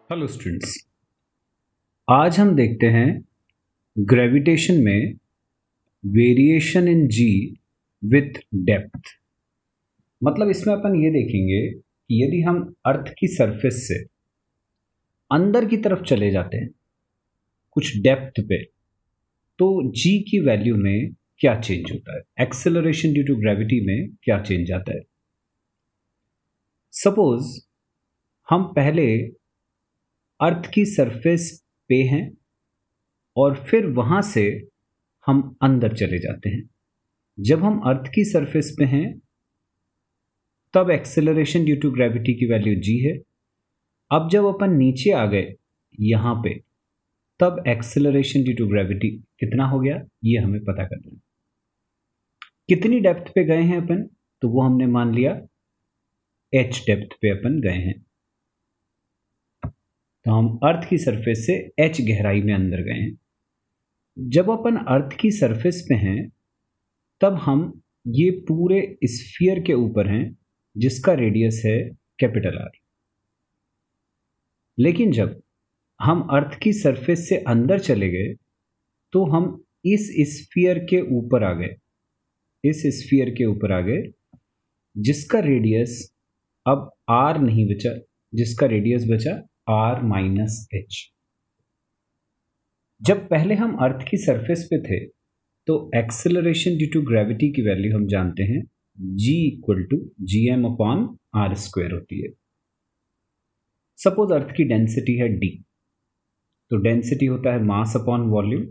Hello students, आज हम देखते हैं ग्रेविटेशन में variation in G with depth. मतलब इसमें अपन ये देखेंगे कि यदि हम अर्थ की सरफेस से अंदर की तरफ चले जाते हैं कुछ डेप्थ पे, तो जी की वैल्यू में क्या चेंज होता है, एक्सेलरेशन ड्यू टू ग्रेविटी में क्या चेंज आता है। सपोज हम पहले अर्थ की सरफेस पे हैं और फिर वहां से हम अंदर चले जाते हैं। जब हम अर्थ की सरफेस पे हैं तब एक्सेलरेशन ड्यू टू ग्रेविटी की वैल्यू जी है। अब जब अपन नीचे आ गए यहां पे, तब एक्सेलरेशन ड्यू टू ग्रेविटी कितना हो गया ये हमें पता करना है। कितनी डेप्थ पे गए हैं अपन, तो वो हमने मान लिया एच डेप्थ पे अपन गए हैं। तो हम अर्थ की सरफेस से एच गहराई में अंदर गए हैं। जब अपन अर्थ की सरफेस पे हैं तब हम ये पूरे स्फीयर के ऊपर हैं जिसका रेडियस है कैपिटल आर। लेकिन जब हम अर्थ की सरफेस से अंदर चले गए तो हम इस स्फीयर के ऊपर आ गए, इस स्फीयर के ऊपर आ गए जिसका रेडियस अब आर नहीं बचा, जिसका रेडियस बचा आर माइनस एच। जब पहले हम अर्थ की सरफेस पे थे तो एक्सेलरेशन ड्यू टू ग्रेविटी की वैल्यू हम जानते हैं g equal to G M upon R square होती है। सपोज अर्थ की डेंसिटी है d, तो डेंसिटी होता है मास अपॉन वॉल्यूम।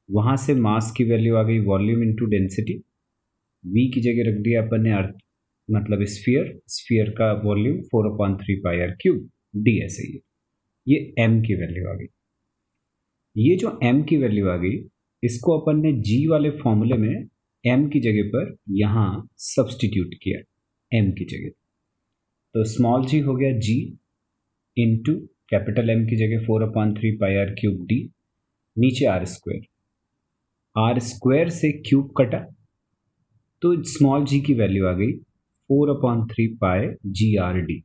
वहां से मास की वैल्यू आ गई वॉल्यूम इंटू डेंसिटी। v की जगह रख दिया अपन ने अर्थ मतलब स्फीयर, स्फीयर का volume 4/3 pi R cube D ऐसे ही। ये m की वैल्यू आ गई। ये जो m की वैल्यू आ गई इसको अपन ने g वाले फॉर्मूले में m की जगह पर यहां सब्सटीट्यूट किया m की जगह। तो स्मॉल g हो गया g इंटू कैपिटल M की जगह 4/3 पाई आर क्यूब डी, नीचे आर स्क्वायर। आर स्क्वायर से क्यूब कटा तो स्मॉल g की वैल्यू आ गई 4/3 पाई जी आर डी।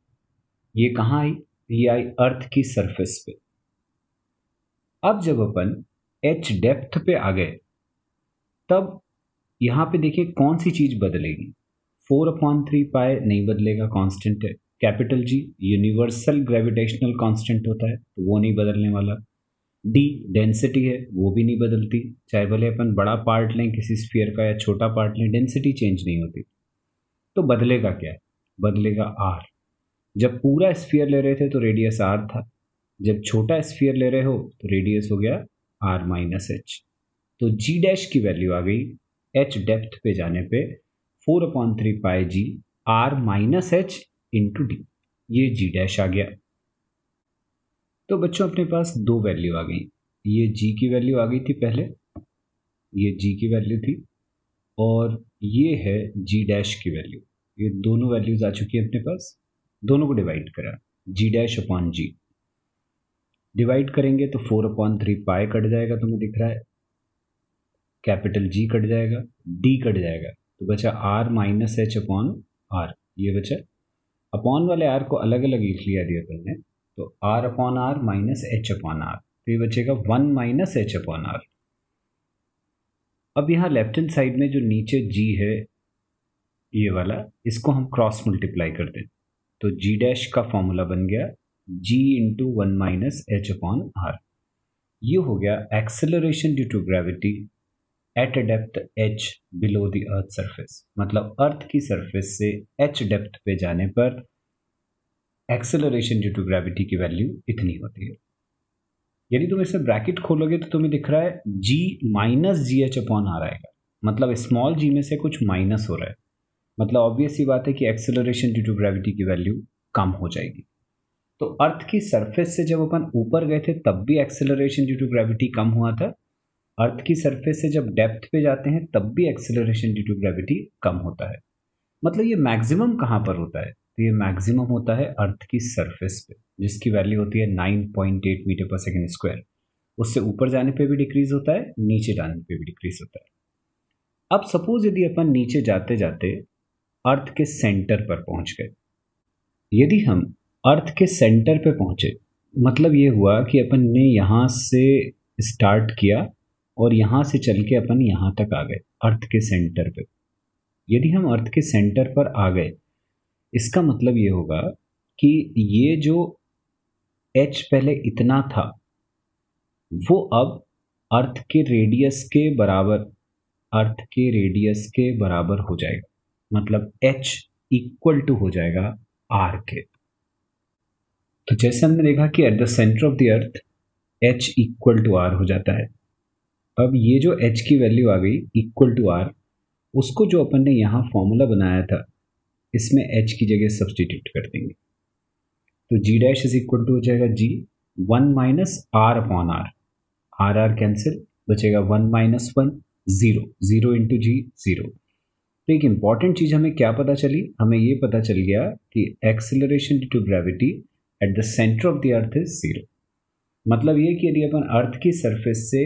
ये कहाँ आई, ये आई अर्थ की सरफेस पे। अब जब अपन h डेप्थ पे आ गए तब यहां पे देखिए कौन सी चीज बदलेगी। 4/3 पाई नहीं बदलेगा, कांस्टेंट है। कैपिटल जी यूनिवर्सल ग्रेविटेशनल कांस्टेंट होता है तो वो नहीं बदलने वाला। डी डेंसिटी है वो भी नहीं बदलती, चाहे भले अपन बड़ा पार्ट लें किसी स्फीयर का या छोटा पार्ट लें, डेंसिटी चेंज नहीं होती। तो बदलेगा क्या, बदलेगा आर। जब पूरा स्फीयर ले रहे थे तो रेडियस आर था, जब छोटा स्फीयर ले रहे हो तो रेडियस हो गया आर माइनस एच। तो जी डैश की वैल्यू आ गई एच डेप्थ पे जाने पे 4/3 pi G R minus H into D, ये जी डैश आ गया। तो बच्चों अपने पास दो वैल्यू आ गई। ये जी की वैल्यू आ गई थी पहले, ये जी की वैल्यू थी, और ये है जी डैश की वैल्यू। ये दोनों वैल्यूज आ चुकी है अपने पास। दोनों को डिवाइड करा, जी डैश अपॉन जी डिवाइड करेंगे तो 4/3 पाई कट जाएगा, तुम्हें दिख रहा है। कैपिटल जी कट जाएगा, डी कट जाएगा, तो बचा R minus H upon R. ये बचा, अपॉन वाले आर को अलग अलग लिख लिया दिया अपन ने, तो R upon R minus H upon R, तो ये बचेगा 1 माइनस एच अपॉन आर। अब यहाँ लेफ्ट हैंड साइड में जो नीचे जी है ये वाला, इसको हम क्रॉस मल्टीप्लाई कर दें तो जी डैश का फॉर्मूला बन गया G into 1 minus H upon R. ये हो गया acceleration due to gravity at depth h below the earth surface. मतलब अर्थ की सरफेस से h डेप्थ पे जाने पर एक्सेलरेशन ड्यू टू ग्रेविटी की वैल्यू इतनी होती है। यदि तुम इसे ब्रैकेट खोलोगे तो तुम्हें दिख रहा है g minus G H upon R आएगा, मतलब स्मॉल g में से कुछ माइनस हो रहा है। मतलब ऑब्वियस सी बात है कि एक्सेलरेशन ड्यू टू ग्रेविटी की वैल्यू कम हो जाएगी। तो अर्थ की सरफेस से जब अपन ऊपर गए थे तब भी एक्सेलरेशन ड्यू टू ग्रेविटी कम हुआ था, अर्थ की सरफेस से जब डेप्थ पे जाते हैं तब भी एक्सेलरेशन ड्यू टू ग्रेविटी कम होता है। मतलब ये मैक्सिमम कहाँ पर होता है, तो ये मैक्सिमम होता है अर्थ की सरफेस पे, जिसकी वैल्यू होती है 9.8 मीटर पर सेकेंड स्क्वायर। उससे ऊपर जाने पे भी डिक्रीज होता है, नीचे जाने पे भी डिक्रीज होता है। अब सपोज यदि अपन नीचे जाते जाते अर्थ के सेंटर पर पहुंच गए, यदि हम अर्थ के सेंटर पे पहुंचे, मतलब ये हुआ कि अपन ने यहाँ से स्टार्ट किया और यहाँ से चल के अपन यहाँ तक आ गए अर्थ के सेंटर पे। यदि हम अर्थ के सेंटर पर आ गए, इसका मतलब ये होगा कि ये जो एच पहले इतना था वो अब अर्थ के रेडियस के बराबर, अर्थ के रेडियस के बराबर हो जाएगा। मतलब एच इक्वल टू हो जाएगा आर के। तो जैसे हमने देखा कि at the centre of the earth H equal to R हो जाता है। अब ये जो एच की वैल्यू आ गई इक्वल टू आर, उसको जो अपन ने यहाँ फॉर्मूला बनाया था इसमें एच की जगह सब्सटीट्यूट कर देंगे। तो G dash is equal to हो जाएगा G 1 minus R upon R, R R cancel, बचेगा 1 माइनस 1, 0, 0 इंटू जी 0। तो एक इंपॉर्टेंट चीज हमें क्या पता चली, हमें ये पता चल गया कि acceleration due to gravity at the centre of the earth is 0। मतलब ये कि यदि अपन अर्थ की सरफेस से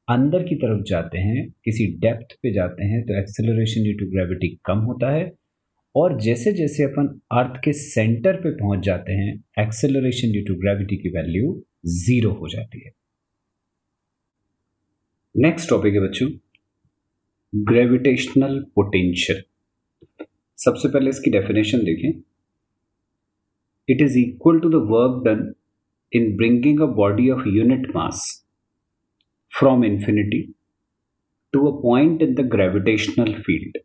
अंदर की तरफ जाते हैं, किसी डेप्थ पे जाते हैं, तो एक्सेलरेशन ड्यू टू ग्रेविटी कम होता है, और जैसे जैसे अपन अर्थ के सेंटर पे पहुंच जाते हैं एक्सेलरेशन ड्यू टू ग्रेविटी की वैल्यू 0 हो जाती है। नेक्स्ट टॉपिक है बच्चों ग्रेविटेशनल पोटेंशियल। सबसे पहले इसकी डेफिनेशन देखें। It is equal to the work done in bringing a body of unit mass from infinity to a point in the gravitational field.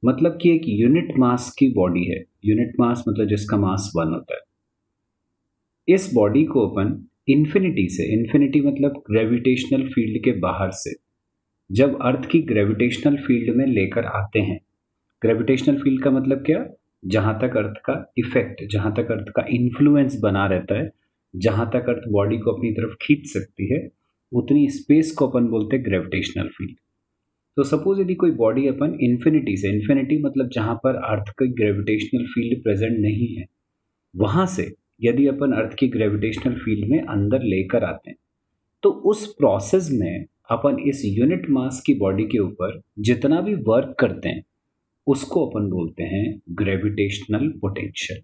मतलब कि एक यूनिट मास की बॉडी है, यूनिट मास मतलब जिसका मास 1 होता है। इस बॉडी को अपन इंफिनिटी से, इंफिनिटी मतलब ग्रेविटेशनल फील्ड के बाहर से, जब अर्थ की ग्रेविटेशनल फील्ड में लेकर आते हैं। ग्रेविटेशनल फील्ड का मतलब क्या, जहां तक अर्थ का इफेक्ट, जहां तक अर्थ का इन्फ्लुएंस बना रहता है, जहां तक अर्थ बॉडी को अपनी तरफ खींच सकती है, उतनी स्पेस को अपन बोलते हैं ग्रेविटेशनल फील्ड। तो सपोज यदि कोई बॉडी अपन इन्फिनिटी से, इन्फिनिटी मतलब जहां पर अर्थ का ग्रेविटेशनल फील्ड प्रेजेंट नहीं है, वहां से यदि अपन अर्थ की ग्रेविटेशनल फील्ड में अंदर लेकर आते हैं, तो उस प्रोसेस में अपन इस यूनिट मास की बॉडी के ऊपर जितना भी वर्क करते हैं उसको अपन बोलते हैं ग्रेविटेशनल पोटेंशियल।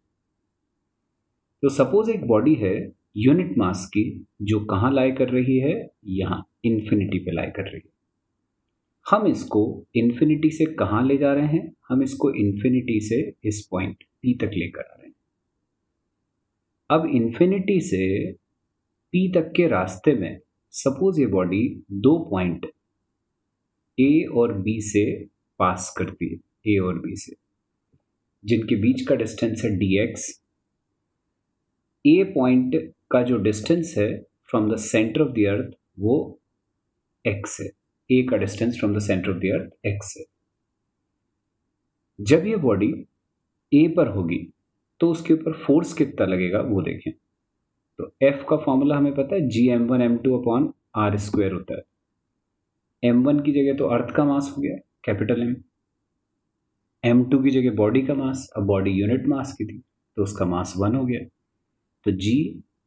तो सपोज एक बॉडी है यूनिट मास की, जो कहां लाई कर रही है, यहां इन्फिनिटी पे लाई कर रही है। हम इसको इन्फिनिटी से कहां ले जा रहे हैं, हम इसको इन्फिनिटी से इस पॉइंट पी तक लेकर आ रहे हैं। अब इन्फिनिटी से पी तक के रास्ते में सपोज ये बॉडी 2 पॉइंट ए और बी से पास करती है, ए और बी से, जिनके बीच का डिस्टेंस है dx। ए पॉइंट का जो डिस्टेंस है from the centre of the अर्थ वो x है, ए का distance from the centre of the earth x है। जब ये बॉडी ए पर होगी तो उसके ऊपर फोर्स कितना लगेगा वो देखें। तो F का फॉर्मूला हमें पता है, gm1m2 अपॉन आर स्क्वायर होता है। m1 की जगह तो अर्थ का मास हो गया कैपिटल M, m2 की जगह बॉडी का मास, अब बॉडी यूनिट मास की थी तो उसका मास 1 हो गया। तो g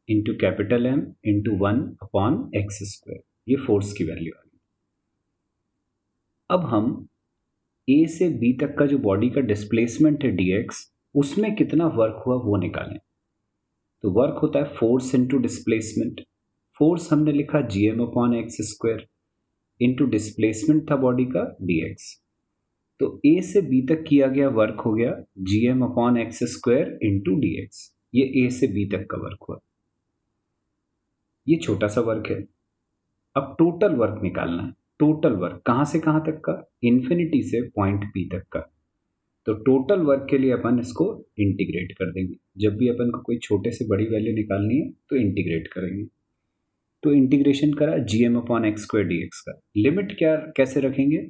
into capital M into 1 upon x square, ये फोर्स की वैल्यू आ गई। अब हम A से B तक का जो बॉडी का डिस्प्लेसमेंट है dx, उसमें कितना वर्क हुआ वो निकालें। तो वर्क होता है फोर्स इंटू डिस्प्लेसमेंट। फोर्स हमने लिखा gm upon x square into displacement था बॉडी का dx। तो A से B तक किया गया वर्क हो गया gm upon x square into dx। ये A से B तक का वर्क हुआ, ये छोटा सा वर्क है। अब टोटल वर्क निकालना है। टोटल वर्क कहां से कहां तक का, इन्फिनिटी से पॉइंट P तक का। तो टोटल वर्क के लिए अपन इसको इंटीग्रेट कर देंगे। जब भी अपन को कोई छोटे से बड़ी वैल्यू निकालनी है तो इंटीग्रेट करेंगे। तो इंटीग्रेशन करा gm upon x square dx का। लिमिट क्या कैसे रखेंगे,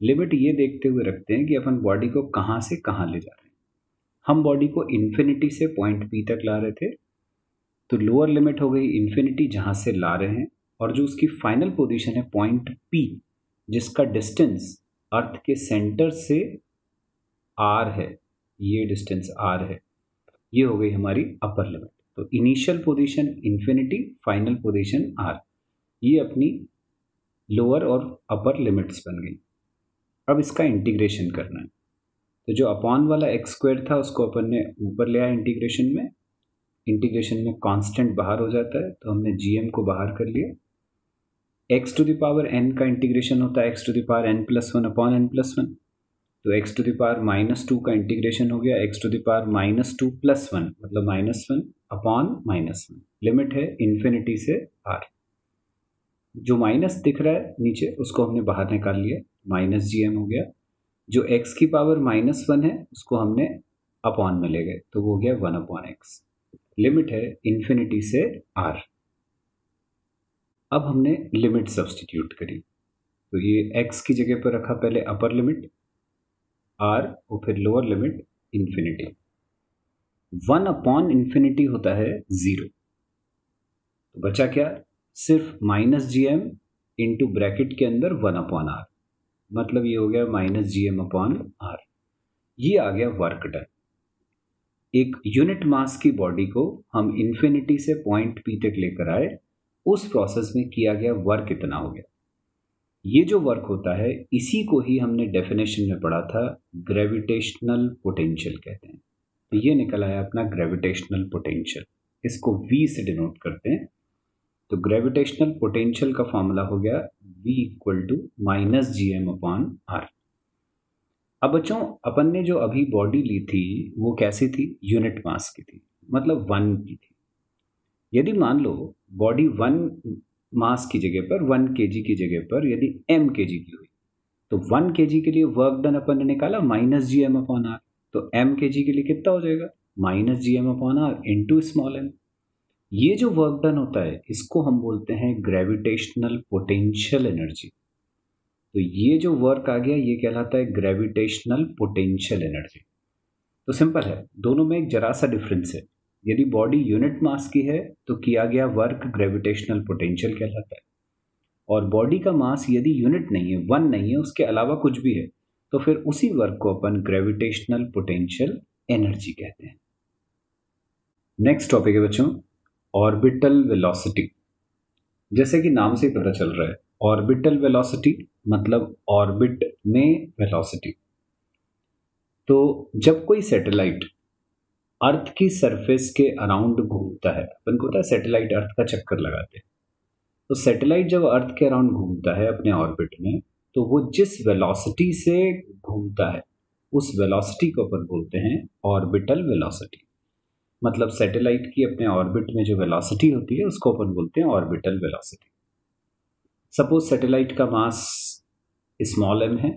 लिमिट ये देखते हुए रखते हैं कि अपन बॉडी को कहां से कहां ले जा रहे हैं। हम बॉडी को इन्फिनिटी से पॉइंट P तक ला रहे थे, तो लोअर लिमिट हो गई इन्फिनिटी जहां से ला रहे हैं, और जो उसकी फाइनल पोजीशन है पॉइंट P, जिसका डिस्टेंस अर्थ के सेंटर से r है, ये डिस्टेंस r है, ये हो गई हमारी अपर लिमिट। तो initial position infinity, final position r, ये अपनी लोअर और अपर लिमिट्स बन गई। अब इसका इंटीग्रेशन करना है। तो जो अपॉन वाला एक्स स्क्वायर था उसको अपन ने ऊपर ले आया इंटीग्रेशन में, इंटीग्रेशन में कांस्टेंट बाहर हो जाता है, तो हमने जीएम को बाहर कर लिया। X to the power N का इंटीग्रेशन होता है X to the power N plus one upon N plus one, तो x to the power minus two का इंटीग्रेशन हो गया x to the power minus two plus one, मतलब minus one upon minus one. Limit है infinity से R. जो minus दिख रहा है नीचे उसको हमने बाहर निकाल लिया, माइनस जी एम हो गया। जो एक्स की पावर माइनस वन है उसको हमने अपॉन में ले गए, तो वो हो गया वन अपॉन एक्स। लिमिट है इन्फिनिटी से आर। अब हमने लिमिट सब्सटीट्यूट करी, तो ये x की जगह पर रखा पहले अपर लिमिट r और फिर lower limit infinity. One upon infinity होता है जीरो, तो बचा क्या, सिर्फ minus G M into bracket के अंदर वन अपॉन आर, मतलब ये हो गया minus G M upon R. ये आ गया वर्क डन। एक यूनिट मास की बॉडी को हम इन्फिनिटी से पॉइंट पी तक लेकर आए, उस प्रोसेस में किया गया वर्क इतना हो गया। ये जो वर्क होता है इसी को ही हमने डेफिनेशन में पढ़ा था, ग्रेविटेशनल पोटेंशियल कहते हैं। तो ये निकल आया अपना ग्रेविटेशनल पोटेंशियल, इसको V से डिनोट करते हैं। तो ग्रेविटेशनल पोटेंशियल का फॉर्मूला हो गया V equal to minus G M upon R. अब बच्चों, अपन ने जो अभी बॉडी ली थी वो कैसी थी, यूनिट मास की थी, मतलब वन की थी। यदि मान लो बॉडी वन मास की जगह पर, वन केजी की जगह पर यदि एम केजी की हुई, तो वन केजी के लिए वर्क डन अपन ने निकाला minus G M upon R, तो एम केजी के लिए कितना हो जाएगा, minus G M upon R into small M. ये जो वर्क डन होता है इसको हम बोलते हैं ग्रेविटेशनल पोटेंशियल एनर्जी। तो ये जो वर्क आ गया ये कहलाता है ग्रेविटेशनल पोटेंशियल एनर्जी। तो सिंपल है, दोनों में एक जरा सा डिफरेंस है। यदि बॉडी यूनिट मास की है तो किया गया वर्क ग्रेविटेशनल पोटेंशियल कहलाता है, और बॉडी का मास यदि यूनिट नहीं है, वन नहीं है, उसके अलावा कुछ भी है, तो फिर उसी वर्क को अपन ग्रेविटेशनल पोटेंशियल एनर्जी कहते हैं। नेक्स्ट टॉपिक है बच्चों ऑर्बिटल वेलोसिटी। जैसे कि नाम से ही पता चल रहा है, ऑर्बिटल वेलोसिटी मतलब ऑर्बिट में वेलोसिटी। तो जब कोई सैटेलाइट अर्थ की सरफेस के अराउंड घूमता है, अपन को पता है सैटेलाइट अर्थ का चक्कर लगाते हैं, तो सैटेलाइट जब अर्थ के अराउंड घूमता है अपने ऑर्बिट में, तो वो जिस वेलोसिटी से घूमता है उस वेलोसिटी को अपन बोलते हैं ऑर्बिटल वेलोसिटी। मतलब सैटेलाइट की अपने ऑर्बिट में जो वेलोसिटी होती है उसको अपन बोलते हैं ऑर्बिटल वेलोसिटी। सपोज सैटेलाइट का मास स्मॉल एम है,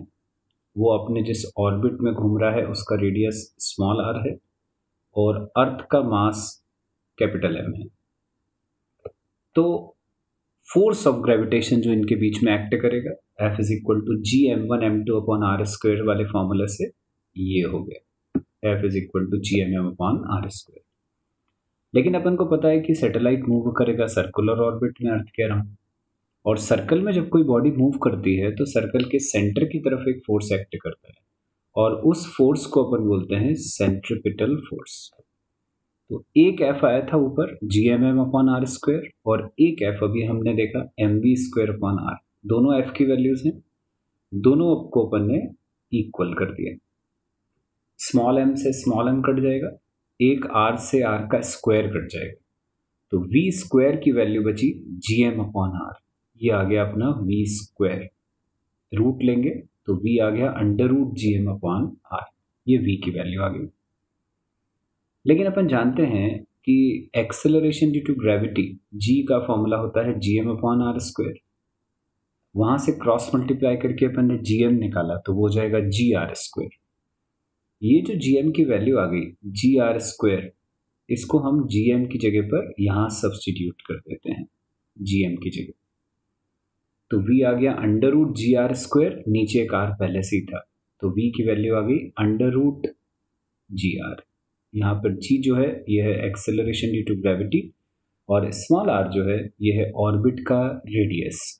वो अपने जिस ऑर्बिट में घूम रहा है उसका रेडियस स्मॉल आर है, और अर्थ का मास कैपिटल एम है। तो फोर्स ऑफ ग्रेविटेशन जो इनके बीच में एक्ट करेगा, F is equal to G M one M two upon R square वाले फॉर्मूले से ये हो गया, F is equal to G M M upon R square. लेकिन अपन को पता है कि सैटेलाइट मूव करेगा सर्कुलर ऑर्बिट में अर्थ के अराउंड, और सर्कल में जब कोई बॉडी मूव करती है तो सर्कल के सेंटर की तरफ एक फोर्स एक्ट करता है, और उस फोर्स को अपन बोलते हैं सेंट्रिपिटल फोर्स। तो एक एफ आया था ऊपर G M M upon R square, और एक एफ अभी हमने देखा M V square upon R. दोनों एफ की वैल्यूज हैं, दोनों को अपन ने इक्वल कर दिया। स्मॉल एम से स्मॉल एम कट जाएगा, एक आर से आर का स्क्वायर कट जाएगा, तो वी स्क्वायर की वैल्यू बची जी एम अपॉन आर। ये आ गया अपना वी स्क्वायर। रूट लेंगे तो वी आ गया under root G M upon R, ये वी की वैल्यू आ गई। लेकिन अपन जानते हैं कि acceleration due to gravity G का फॉर्मूला होता है G M upon R square. वहां से क्रॉस मल्टीप्लाई करके अपन ने जी एम निकाला तो वो हो जाएगा जी आर स्क्वायर। ये जो जी एम की वैल्यू आ गई जी आर स्क्वायर, इसको हम जी एम की जगह पर यहां सब्सटीट्यूट कर देते हैं जी एम की जगह, तो v आ गया under root G R square, नीचे एक आर पहले से ही था, तो v की वैल्यू आ गई अंडर रूट जी आर। यहाँ पर g जो है ये है एक्सेलरेशन ड्यू टू ग्रेविटी, और स्मॉल r जो है ये है ऑर्बिट का रेडियस।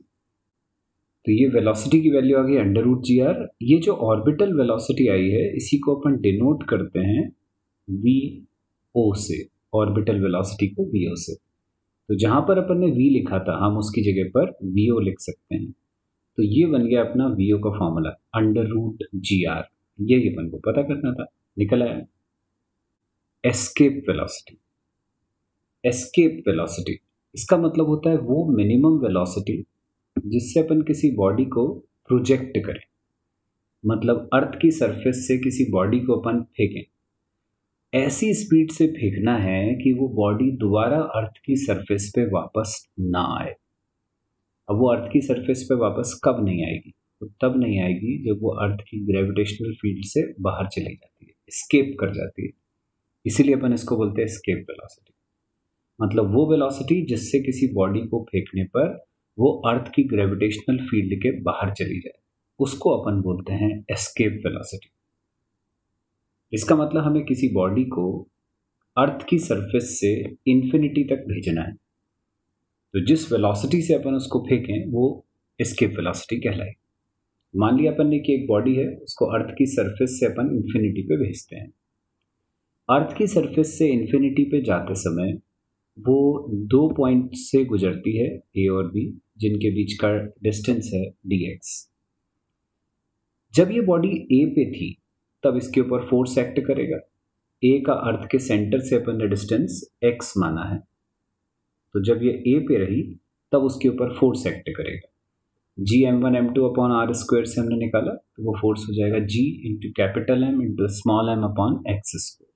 तो ये वेलोसिटी की वैल्यू आ गई अंडर रूट जी आर। ये जो ऑर्बिटल वेलोसिटी आई है इसी को अपन डिनोट करते हैं वी ओ से, ऑर्बिटल वेलोसिटी को वी ओ से। तो जहां पर अपन ने v लिखा था हम उसकी जगह पर vo लिख सकते हैं। तो ये बन गया अपना vo का formula under root G R. ये अपन को पता करना था, निकल आया। एस्केप वेलोसिटी, एस्केप वेलोसिटी, इसका मतलब होता है वो मिनिमम वेलोसिटी जिससे अपन किसी बॉडी को प्रोजेक्ट करें, मतलब अर्थ की सरफेस से किसी बॉडी को अपन फेंकें, ऐसी स्पीड से फेंकना है कि वो बॉडी दोबारा अर्थ की सरफेस पे वापस ना आए। अब वो अर्थ की सरफेस पे वापस कब नहीं आएगी? तो तब नहीं आएगी जब वो अर्थ की ग्रेविटेशनल फील्ड से बाहर चली जाती है, एस्केप कर जाती है। इसीलिए अपन इसको बोलते हैं एस्केप वेलोसिटी, मतलब वो वेलोसिटी जिससे किसी बॉडी को फेंकने पर वो अर्थ की ग्रेविटेशनल फील्ड के बाहर चली जाए, उसको अपन बोलते हैं एस्केप वेलोसिटी। इसका मतलब हमें किसी बॉडी को अर्थ की सरफेस से इन्फिनिटी तक भेजना है, तो जिस वेलोसिटी से अपन उसको फेंकें वो एस्केप वेलोसिटी कहलाएगी। मान लिया अपन ने कि एक बॉडी है, उसको अर्थ की सरफेस से अपन इन्फिनिटी पे भेजते हैं। अर्थ की सरफेस से इन्फिनिटी पे जाते समय वो 2 पॉइंट से गुजरती है, ए और बी, जिनके बीच का डिस्टेंस है dx। जब ये बॉडी ए पे थी तब इसके ऊपर फोर्स एक्ट करेगा। ए का अर्थ के सेंटर से अपन ने डिस्टेंस x माना है, तो जब ये ए पे रही तब उसके ऊपर फोर्स एक्ट करेगा। Gm1m2 अपॉन आर स्क्वायर से हमने निकाला, तो वो फोर्स हो जाएगा G into capital M into small m upon x square.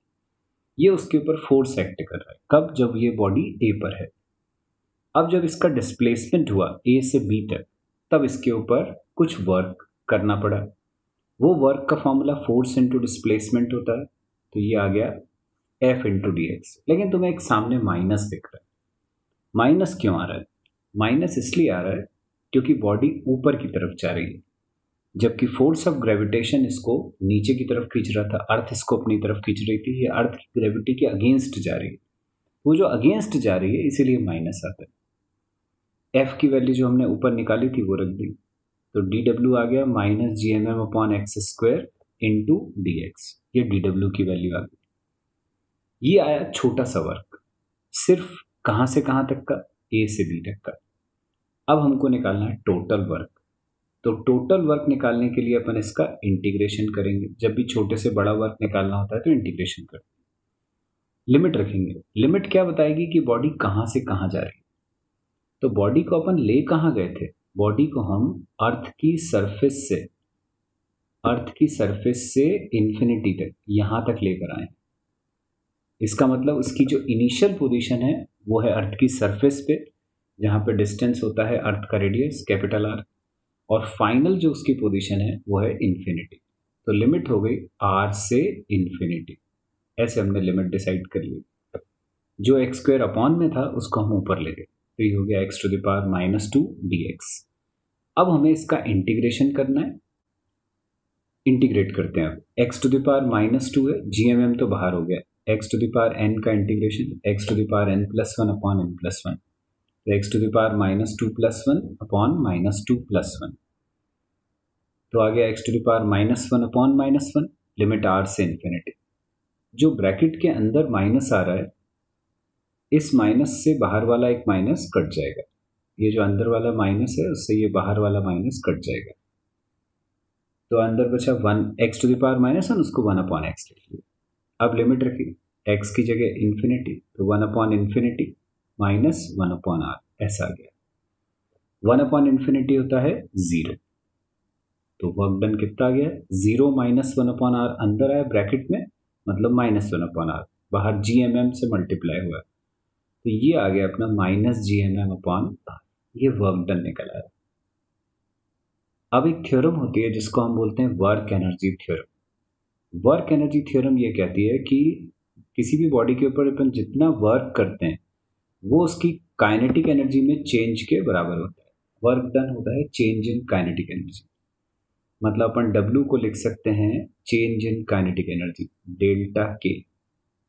ये उसके ऊपर फोर्स एक्ट कर रहा है। कब? जब ये बॉडी ए पर है। अब जब इसका डिस्प्लेसमेंट हुआ ए से बी तक, तब इसके ऊपर कुछ वर्क करना पड़ा। वो वर्क का फॉर्मूला फोर्स इंटू डिस्प्लेसमेंट होता है, तो ये आ गया F इंटू डी एक्स। लेकिन तुम्हें एक सामने माइनस दिख रहा है। माइनस क्यों आ रहा है? माइनस इसलिए आ रहा है क्योंकि बॉडी ऊपर की तरफ जा रही है, जबकि फोर्स ऑफ ग्रेविटेशन इसको नीचे की तरफ खींच रहा था, अर्थ इसको अपनी तरफ खींच रही थी। ये अर्थ की ग्रेविटी के अगेंस्ट जा रही है, वो जो अगेंस्ट जा रही है इसीलिए माइनस आता है। एफ की वैल्यू जो हमने ऊपर निकाली थी वो रख दी, तो डी डब्ल्यू आ गया minus G M M upon x square into D x. ये डी डब्ल्यू की वैल्यू आ गई। ये आया छोटा सा वर्क, सिर्फ कहाँ से कहाँ तक का? ए से बी तक का। अब हमको निकालना है टोटल वर्क। तो टोटल वर्क निकालने के लिए अपन इसका इंटीग्रेशन करेंगे। जब भी छोटे से बड़ा वर्क निकालना होता है तो इंटीग्रेशन करते हैं। लिमिट रखेंगे। लिमिट क्या बताएगी कि बॉडी कहाँ से कहाँ जा रही है। तो बॉडी को अपन ले कहाँ गए थे? बॉडी को हम अर्थ की सरफेस से इन्फिनिटी तक, यहां तक लेकर आए। इसका मतलब उसकी जो इनिशियल पोजीशन है वो है अर्थ की सरफेस पे, जहां पे डिस्टेंस होता है अर्थ का रेडियस कैपिटल आर, और फाइनल जो उसकी पोजीशन है वो है इन्फिनिटी। तो लिमिट हो गई आर से इन्फिनिटी। ऐसे हमने लिमिट डिसाइड कर ली। जो एक्स स्क्वायर अपॉन में था उसको हम ऊपर ले गए, तो ये हो गया x to the power -2 dx। अब हमें इसका इंटीग्रेशन करना है। इंटीग्रेट करते हैं। अब एक्स टू द पावर -2 है, GMM तो बाहर हो गया। X to the power n का integration, x to the power n+1 upon n+1, तो x to the power -2+1 upon -2+1, तो आ गया x to the power -1 upon -1, limit r से इन्फिनिटी। जो ब्रैकेट के अंदर माइनस आ रहा है, इस माइनस से बाहर वाला एक माइनस कट जाएगा। ये जो अंदर वाला माइनस है उससे ये बाहर वाला माइनस कट जाएगा, तो अंदर बचा 1 एक्स टू द पावर -1, उसको 1 अपॉन एक्स लिख लिया। अब लिमिट रखी, एक्स की जगह इन्फिनिटी, तो 1 upon infinity minus 1 upon r, ऐसा आ गया। 1 अपॉन इन्फिनिटी होता है 0, तो वर्क डन कितना आ गया? 0 माइनस 1 अपॉन आर अंदर आया ब्रैकेट में, मतलब -1 अपॉन आर, बाहर GMM से मल्टीप्लाई हुआ, तो ये आ गया अपना -GMM अपॉन आर। ये वर्क डन निकल आया। अब एक थ्योरम होती है जिसको हम बोलते हैं work energy theorem. Work energy theorem ये कहती है कि किसी भी बॉडी के ऊपर अपन जितना वर्क करते हैं वो उसकी काइनेटिक एनर्जी में चेंज के बराबर होता है। वर्क डन होता है चेंज इन काइनेटिक एनर्जी, मतलब अपन W को लिख सकते हैं change in kinetic energy,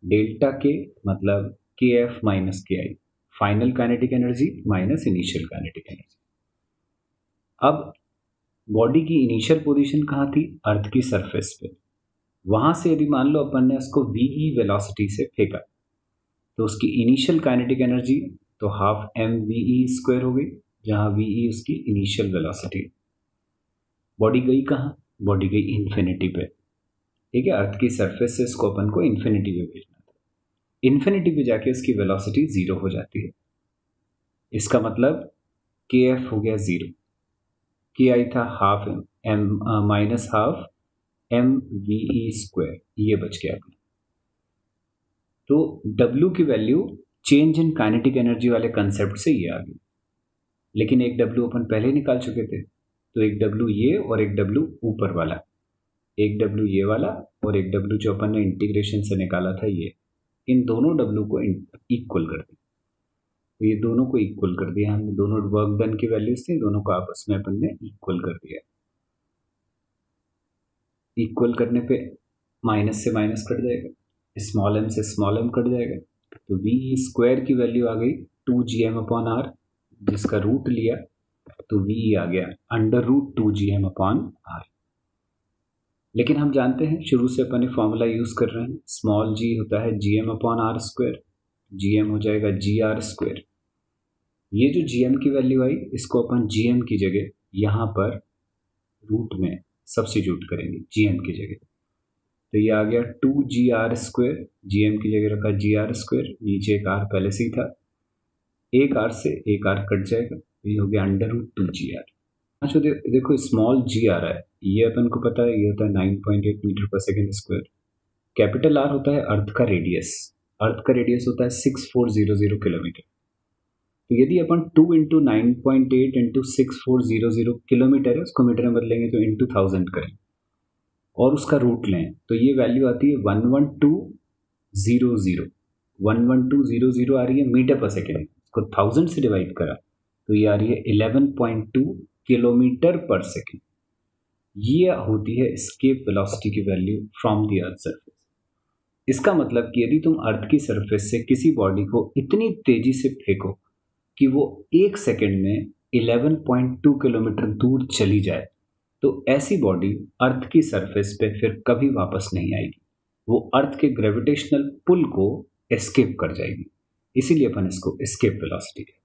delta के मतलब KF minus KI, final kinetic energy minus initial kinetic energy. अब बॉडी की इनिशियल पोजीशन कहाँ थी? अर्थ की सरफेस पे। वहां से यदि मान लो अपन ने उसको VE वेलोसिटी से फेंका, तो उसकी इनिशियल काइनेटिक एनर्जी तो हाफ mVE² हो गई, जहां VE उसकी इनिशियल वेलोसिटी। बॉडी गई कहाँ? बॉडी गई इन्फिनिटी पे। ठीक है, अर्थ की सरफेस से इसको अपन को इन्फिनिटी पे भेजना था। इन्फिनिटी पे जाके उसकी वेलोसिटी 0 हो जाती है। इसका मतलब के एफ हो गया 0, के आई था half M minus half M V E square, ये बच गया अपना। तो W की वैल्यू चेंज इन काइनेटिक एनर्जी वाले कंसेप्ट से ये आ गई, लेकिन एक W अपन पहले ही निकाल चुके थे, तो एक W ये और एक W ऊपर वाला, एक W ये वाला और एक W जो अपन ने इंटीग्रेशन से निकाला था ये, इन दोनों W को इक्वल कर दिया। तो ये दोनों को इक्वल कर दिया हमने, दोनों वर्क डन की वैल्यूज थी, दोनों को आपस में अपन ने इक्वल कर दिया। इक्वल करने पे माइनस से माइनस कट जाएगा, स्मॉल एम से स्मॉल एम कट जाएगा, तो वी स्क्वायर की वैल्यू आ गई 2gm/r, जिसका रूट लिया तो वी आ गया √2gm/r। लेकिन हम जानते हैं शुरू से अपन फॉर्मूला यूज कर रहे हैं, स्मॉल g होता है gm/r², gm हो जाएगा gr²। ये जो gm की वैल्यू आई इसको अपन gm की जगह यहाँ पर रूट में सब्स्टिट्यूट करेंगे gm की जगह, तो ये आ गया 2gr², gm की जगह रखा gr², नीचे एक r पहले से ही था, एक r से एक r कट जाएगा, ये हो गया √2gr। अच्छा देखो स्मॉल g आ रहा है, ये अपन को पता है, ये होता है 9.8 मीटर पर सेकेंड स्क्वायर। कैपिटल R होता है अर्थ का रेडियस, अर्थ का रेडियस होता है 6400 किलोमीटर। तो यदि अपन 2 × 9.8 × 6400 किलोमीटर है, उसको मीटर में बदलेंगे तो इंटू 1000 करें और उसका रूट लें, तो ये वैल्यू आती है 11200, 11200 आ रही है मीटर पर सेकेंड, इसको 1000 से डिवाइड करा तो ये आ रही है 11.2 किलोमीटर पर सेकेंड। ये होती है एस्केप वेलोसिटी की value from the earth surface. इसका मतलब कि यदि तुम अर्थ की सरफेस से किसी बॉडी को इतनी तेजी से फेंको कि वो एक सेकेंड में 11.2 किलोमीटर दूर चली जाए, तो ऐसी बॉडी अर्थ की सरफेस पे फिर कभी वापस नहीं आएगी, वो अर्थ के ग्रेविटेशनल पुल को एस्केप कर जाएगी, इसीलिए अपन इसको एस्केप वेलोसिटी कहते हैं।